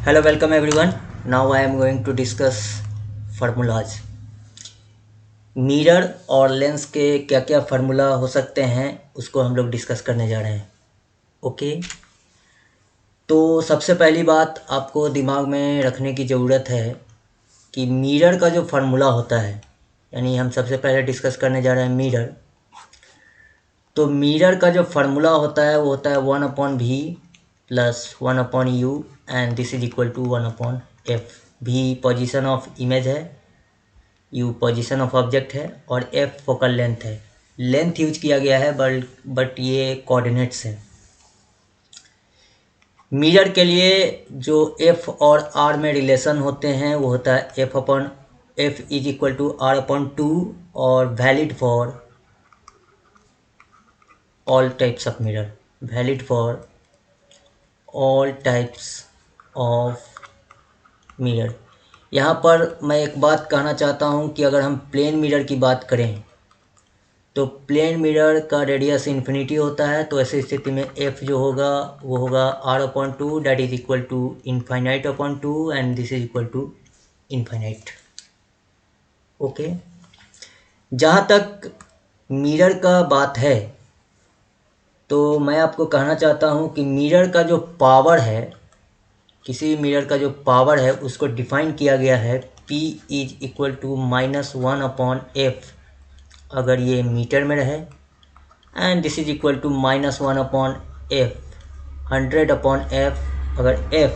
Hello, welcome everyone. Now I am going to discuss formulas. Mirror और lens के क्या क्या फार्मूला हो सकते हैं उसको हम लोग डिस्कस करने जा रहे हैं. ओके, तो सबसे पहली बात आपको दिमाग में रखने की ज़रूरत है कि मिरर का जो फार्मूला होता है, यानी हम सबसे पहले डिस्कस करने जा रहे हैं मिरर. तो मिरर का जो फार्मूला होता है वो होता है 1/v plus 1/u and this is equal to 1/f. v position of image है, u पोजीशन ऑफ ऑब्जेक्ट है और f फोकल लेंथ है. लेंथ यूज किया गया है बट ये कोऑर्डिनेट्स है. मिरर के लिए जो f और r में रिलेशन होते हैं वो होता है f is equal to r/2 और valid for all types of mirror, valid for all types of mirror. यहाँ पर मैं एक बात कहना चाहता हूँ कि अगर हम प्लेन मिरर की बात करें तो प्लेन मिरर का रेडियस इन्फिनिटी होता है. तो ऐसी स्थिति में f जो होगा वो होगा r/2 that is equal to infinite and this is equal to infinite. Okay, जहाँ तक मिरर का बात है तो मैं आपको कहना चाहता हूँ कि मिरर का जो पावर है, किसी मिरर का जो पावर है उसको डिफाइन किया गया है P is equal to -1/f अगर ये मीटर में रहे and this is equal to -1/f 100/f अगर f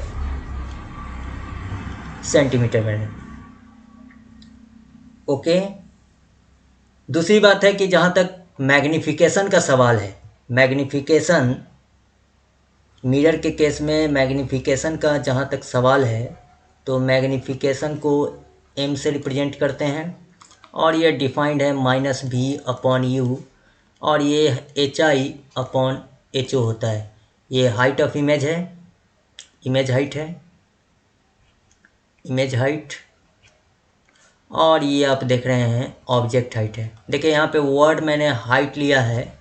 सेंटीमीटर में रहे. ओके, दूसरी बात है कि जहाँ तक मैग्नीफिकेशन का सवाल है, मैग्नीफिकेशन मिरर के केस में मैग्नीफिकेशन का जहाँ तक सवाल है तो मैग्नीफिकेशन को m से रिप्रेजेंट करते हैं और ये डिफाइंड है -v/u और ये hi/ho होता है. ये हाइट ऑफ इमेज है, इमेज हाइट और ये आप देख रहे हैं ऑब्जेक्ट हाइट है. देखिए यहाँ पे वर्ड मैंने हाइट लिया है,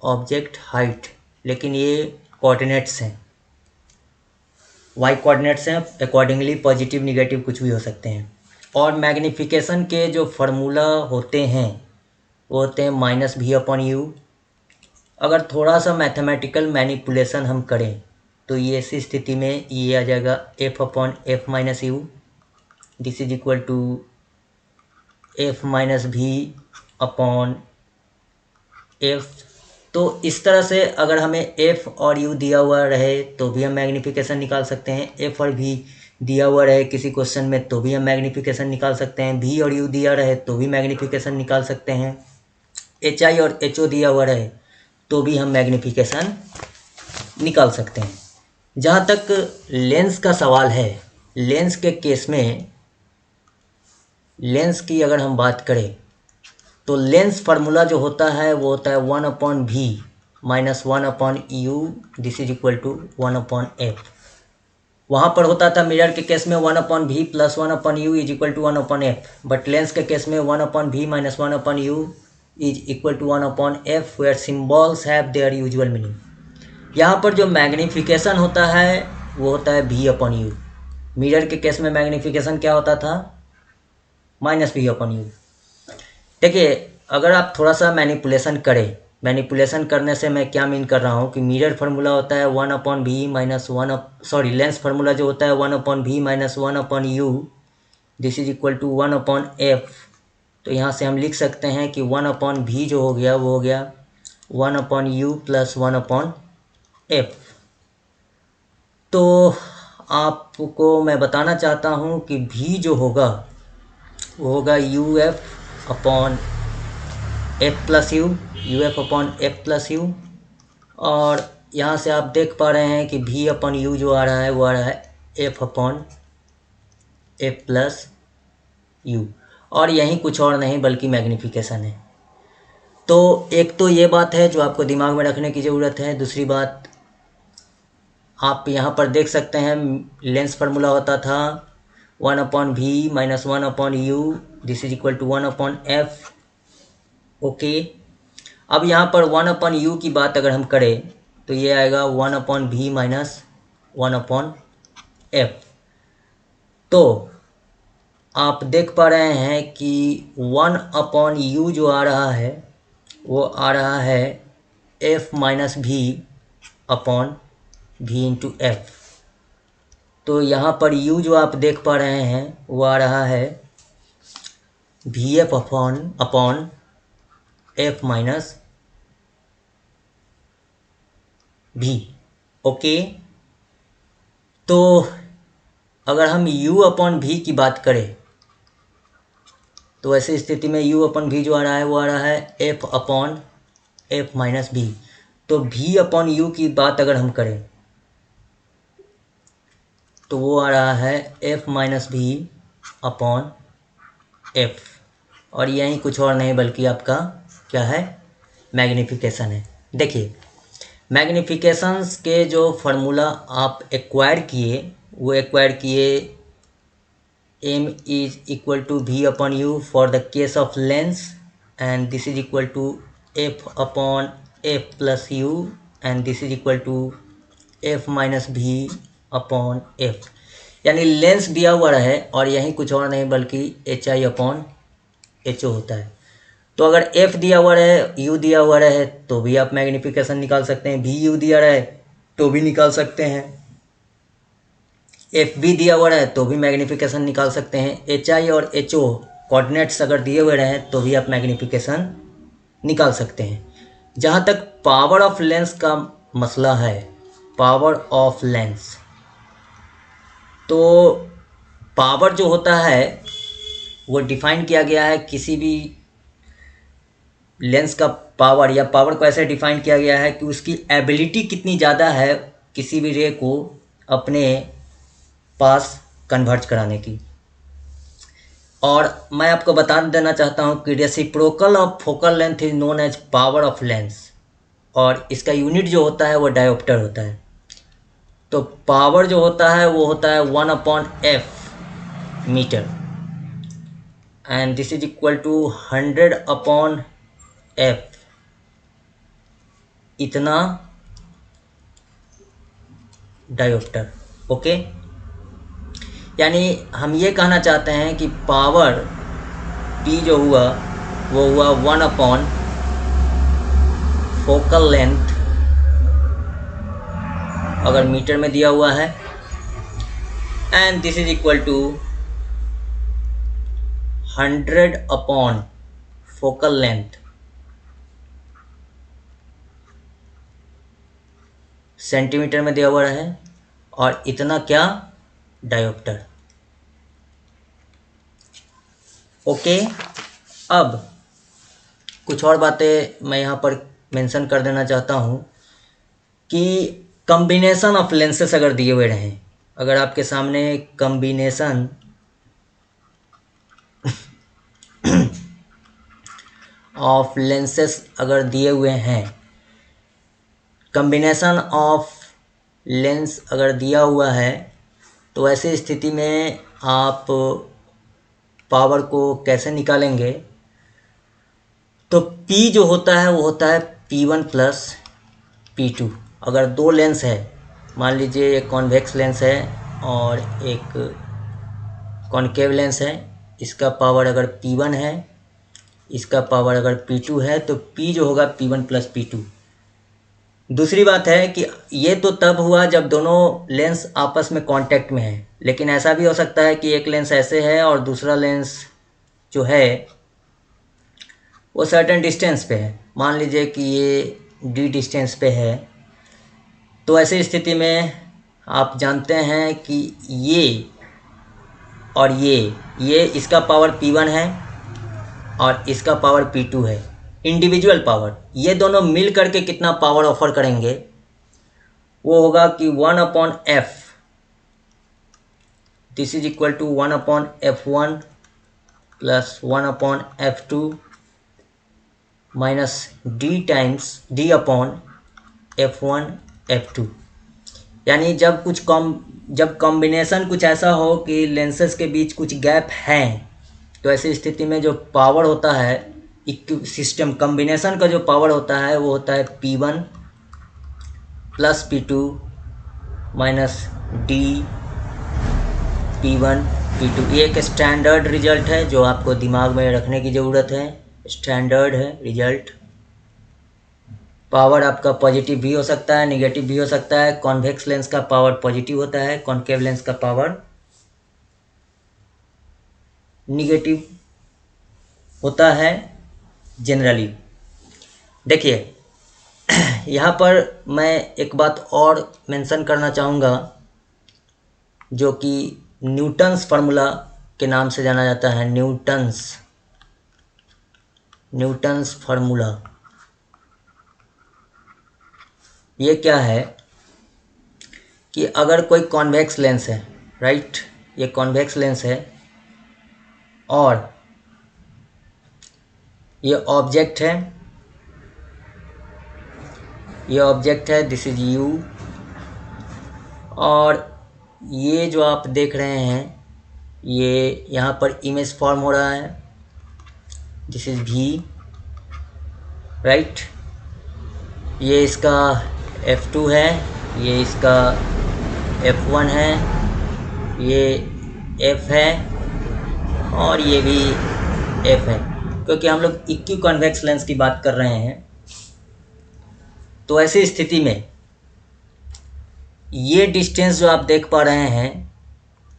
ऑब्जेक्ट हाइट, लेकिन ये कोऑर्डिनेट्स हैं, वाई कोऑर्डिनेट्स हैं. अकॉर्डिंगली पॉजिटिव निगेटिव कुछ भी हो सकते हैं. और मैग्नीफिकेशन के जो फार्मूला होते हैं वो होते हैं -v/u. अगर थोड़ा सा मैथमेटिकल मैनिपुलेशन हम करें तो ये ऐसी स्थिति में ये आ जाएगा f/f-u. This is equal to f-v/f. तो इस तरह से अगर हमें f और u दिया हुआ रहे तो भी हम मैग्नीफिकेशन निकाल सकते हैं. f और v दिया हुआ रहे किसी क्वेश्चन में तो भी हम मैग्नीफिकेशन निकाल सकते हैं. v और u दिया रहे तो भी मैग्नीफिकेशन निकाल सकते हैं. hi और ho दिया हुआ रहे तो भी हम मैग्नीफिकेशन निकाल सकते हैं. जहाँ तक लेंस का सवाल है, लेंस के केस में लेंस की अगर हम बात करें तो लेंस फार्मूला जो होता है वो होता है 1/v - 1/u this is equal to 1/f. वहाँ पर होता था मिरर के केस में 1/v plus 1/u is equal to 1/f, but lens के केस में 1/v - 1/u is equal to 1/f where symbols have their usual meaning. यहाँ पर जो मैग्नीफिकेशन होता है वो होता है v/u. मिरर के केस में मैग्नीफिकेशन क्या होता था? -v/u. देखिए, अगर आप थोड़ा सा मैनिपुलेशन करें, मैनिपुलेशन करने से मैं क्या मीन कर रहा हूँ कि मिरर फार्मूला होता है 1/v - लेंस फार्मूला जो होता है 1/v - 1/u this is equal to 1/f. तो यहाँ से हम लिख सकते हैं कि 1/v जो हो गया वो हो गया 1/u प्लस 1/f. तो आपको मैं बताना चाहता हूँ कि v जो होगा वो होगा uf/f+u और यहाँ से आप देख पा रहे हैं कि v/u जो आ रहा है वो आ रहा है f/f+u और यही कुछ और नहीं बल्कि मैग्नीफिकेशन है. तो एक तो ये बात है जो आपको दिमाग में रखने की ज़रूरत है. दूसरी बात आप यहाँ पर देख सकते हैं लेंस फार्मूला होता था 1/v - 1/u this is equal to 1/f. Okay, अब यहाँ पर 1/u की बात अगर हम करें तो ये आएगा 1/v - 1/f. एफ। तो आप देख पा रहे हैं कि 1/u जो आ रहा है वो आ रहा है f माइनस भी अपॉन v इंटू एफ। तो यहाँ पर u जो आप देख पा रहे हैं वो आ रहा है V F upon F minus भी। ओके, तो अगर हम u अपॉन v की बात करें तो ऐसी स्थिति में u अपॉन v जो आ रहा है वो आ रहा है f अपॉन एफ माइनस भी। तो v अपॉन u की बात अगर हम करें तो वो आ रहा है f माइनस भी अपॉन एफ, और यही कुछ और नहीं बल्कि आपका क्या है, मैग्निफिकेशन है। देखिए, मैग्निफिकेशंस के जो फार्मूला आप एक्वायर किए वो एक्वायर किए m is equal to v upon u for the case of lens, and this is equal to f upon f plus u, and this is equal to f minus v upon f। यानी lens दिया हुआ है और यही कुछ और नहीं बल्कि H I upon H O होता है। तो अगर f दिया हुआ है, u दिया हुआ है तो भी आप मैग्निफिकेशन निकाल सकते हैं, भी u दिया रहा है तो भी निकाल सकते हैं, एफ भी दिया हुआ है तो भी मैग्निफिकेशन निकाल सकते हैं, एच आई और एच ओ कोऑर्डिनेट्स अगर दिए हुए रहें तो भी आप मैग्निफिकेशन निकाल सकते हैं। जहाँ तक पावर ऑफ लेंस का मसला है, पावर ऑफ लेंस, तो पावर जो होता है वो डिफाइन किया गया है, किसी भी लेंस का पावर या पावर को ऐसे डिफाइन किया गया है कि उसकी एबिलिटी कितनी ज़्यादा है किसी भी रे को अपने पास कन्वर्ट कराने की। और मैं आपको बता देना चाहता हूँ कि reciprocal of focal length is known as power of lens, और इसका यूनिट जो होता है वो डायोप्टर होता है। तो पावर जो होता है वो होता है 1/f metre, and this is equal to 100/f, इतना डायोप्टर। ओके, यानी हम ये कहना चाहते हैं कि पावर P जो हुआ वो हुआ 1/ फोकल लेंथ, अगर मीटर में दिया हुआ है, and this is equal to 100/ focal length centimetre में दिया हुआ है, और इतना क्या, डायोप्टर। ओके, अब कुछ और बातें मैं यहाँ पर मेंशन कर देना चाहता हूँ कि कॉम्बिनेशन ऑफ लेंसेस अगर दिए हुए रहें, अगर आपके सामने कॉम्बिनेशन ऑफ लेंसेस अगर दिए हुए हैं, कॉम्बिनेशन ऑफ लेंस अगर दिया हुआ है, तो ऐसी स्थिति में आप पावर को कैसे निकालेंगे। तो P जो होता है वो होता है P1 प्लस P2। अगर दो लेंस है, मान लीजिए एक कॉन्वेक्स लेंस है और एक कॉनकेव लेंस है, इसका पावर अगर P1 है, इसका पावर अगर P2 है, तो P जो होगा P1 प्लस P2। दूसरी बात है कि ये तो तब हुआ जब दोनों लेंस आपस में कांटेक्ट में है, लेकिन ऐसा भी हो सकता है कि एक लेंस ऐसे है और दूसरा लेंस जो है वो सर्टेन डिस्टेंस पे है, मान लीजिए कि ये d डिस्टेंस पे है। तो ऐसी स्थिति में आप जानते हैं कि ये और ये इसका पावर P1 है और इसका पावर P2 है, इंडिविजुअल पावर। ये दोनों मिल करके कितना पावर ऑफर करेंगे, वो होगा कि 1/f, this is equal to 1/f1 plus 1/f2 minus d times d upon f1 f2। यानी जब कॉम्बिनेशन कुछ ऐसा हो कि लेंसेज के बीच कुछ गैप हैं, तो ऐसी स्थिति में जो पावर होता है सिस्टम कॉम्बिनेशन का जो पावर होता है वो होता है P1 plus P2 minus D P1 P2। ये एक स्टैंडर्ड रिजल्ट है जो आपको दिमाग में रखने की ज़रूरत है, स्टैंडर्ड है रिजल्ट। पावर आपका पॉजिटिव भी हो सकता है, निगेटिव भी हो सकता है। कॉन्वेक्स लेंस का पावर पॉजिटिव होता है, कॉन्केव लेंस का पावर निगेटिव होता है जनरली। देखिए यहाँ पर मैं एक बात और मेंशन करना चाहूँगा जो कि न्यूटन्स फार्मूला के नाम से जाना जाता है। न्यूटन्स फार्मूला ये क्या है कि अगर कोई कॉन्वेक्स लेंस है, राइट, ये कॉन्वेक्स लेंस है और ये ऑब्जेक्ट है, दिस इज यू, और ये जो आप देख रहे हैं ये यहाँ पर इमेज फॉर्म हो रहा है, दिस इज V, राइट। ये इसका F2 है, ये इसका F1 है, ये F है और ये भी F है। क्योंकि हम लोग इक्वी कॉन्वेक्स लेंस की बात कर रहे हैं, तो ऐसी स्थिति में ये डिस्टेंस जो आप देख पा रहे हैं,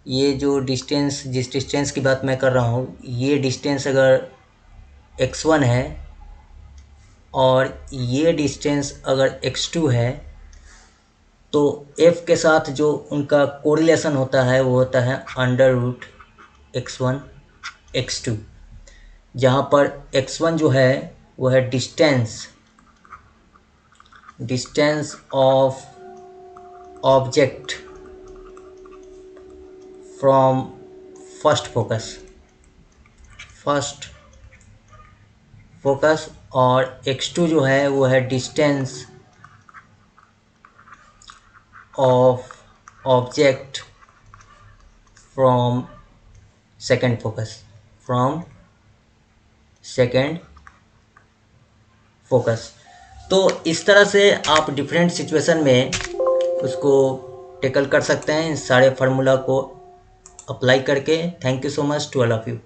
ये जो डिस्टेंस, जिस डिस्टेंस की बात मैं कर रहा हूँ, ये डिस्टेंस अगर x1 है और ये डिस्टेंस अगर x2 है, तो f के साथ जो उनका कोरिलेशन होता है वो होता है √x1 x2, जहाँ पर x1 जो है वो है distance of object from first focus, और x2 जो है वो है distance of object from second focus. तो इस तरह से आप डिफरेंट सिचुएशन में उसको टेकल कर सकते हैं, इन सारे फार्मूला को अप्लाई करके। Thank you so much to all of you.